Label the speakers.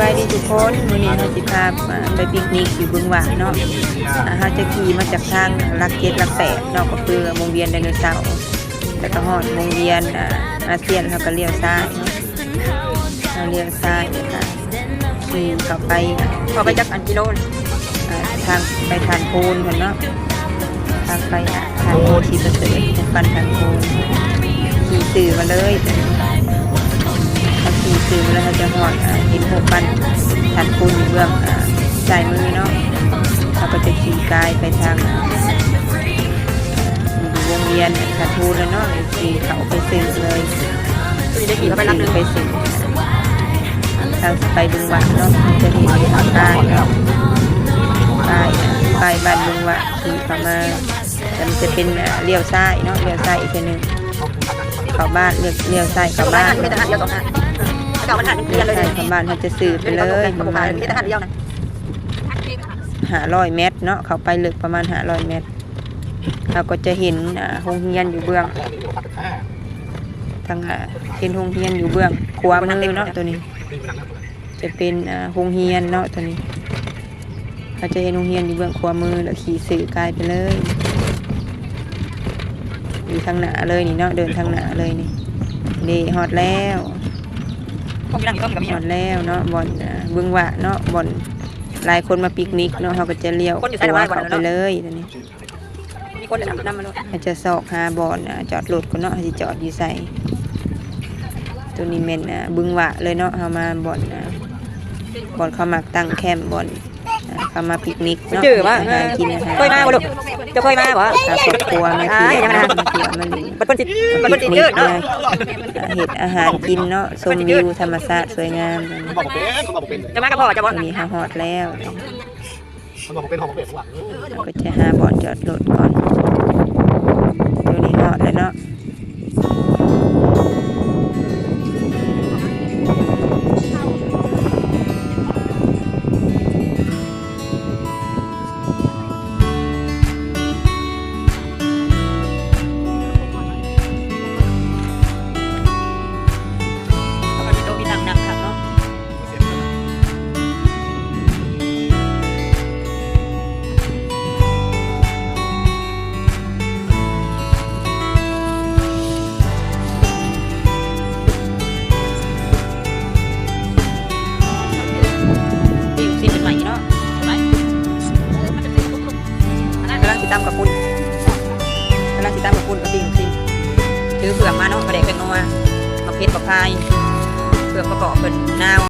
Speaker 1: บายดีทุกคนวันนี้เราสิพาไปปิกนิกอยู่บึงหวานเนาะเราจะขี่มาจากทางลักเก็ตลักแปดเนาะก็คือวงเวียนไดโนเสาร์แล้วก็ฮอดวงเวียนอาเซียนเราก็เลี้ยวซ้ายเราเลี้ยวซ้ายค่ะขี่เข้าไปจากอันกิโลทางไปทานโพนกันเนาะทางไปทานโพนที่ประเสริฐปันทานโพนขี่ตื่นมาเลยขี่ตื่นแล้วเราจะหอดหินหกปันทันปูนเบื้องสายมือเนาะเราก็จะขี่กายไปทางวงเวียนทันปูนแล้วเนาะขี่เขาไปสื่อเลยขี่ไปสื่อทางไปบึงหวะเนาะจะเห็นป้ายเนาะป้ายบ้านบึงหวะขี่เข้ามาแต่มันจะเป็นเลี้ยวซ้ายเนาะเลี้ยวซ้ายอีกทีนึงเข้าบ้านเลี้ยวซ้ายเข้าบ้านใช่ทางบ้านเขาจะสื่อไปเลยประมาณ500 เมตรเนาะเขาไปลึกประมาณ500 เมตรเราก็จะเห็นโรงเรียนอยู่เบื้องทางเห็นโรงเรียนอยู่เบื้องขวามือเนาะตัวนี้จะเป็นโรงเรียนเนาะตัวนี้เราจะเห็นโรงเรียนอยู่เบื้องขวามือแล้วขี่สื่อกายไปเลยอยู่ทางหน้าเลยนี่เนาะเดินทางหน้าเลยนี่ฮอดแล้วหมดแล้วเนาะบ่อนบึงหวะเนาะบ่อนหลายคนมาปิกนิกเนาะเขาก็จะเลี้ยวเข้าไปเลยตอนนี้เขาจะซอกหาบ่อนจอดรถก็เนาะที่จอดอยู่ใส่ตัวนี้เมนบึงหวะเลยเนาะเขามาบ่อนเขามาตั้งแคมป์บ่อนเขามาปิกนิกเนาะกินอาหารเคยมาบ่ลูกจะเคยมาบ่ครอบครัวมาที่บ้านมาเที่ยวมาลิปิกนิกเนี่ยเห็ดอาหารกินเนาะชมวิวธรรมชาติสวยงามจะมากับพ่อจะบ่มีหาฮอดแล้วก็จะหาบ่อนจอดรถก่อนตัวนี้ฮอดแล้วเนาะตามกับปุ่นกำลังติดตามกับปุ่นก็ติ้งสิถือเผือกมาเนาะกระเด็กเป็นนัวมะเขือพายเผือกประกอบเป็นนาว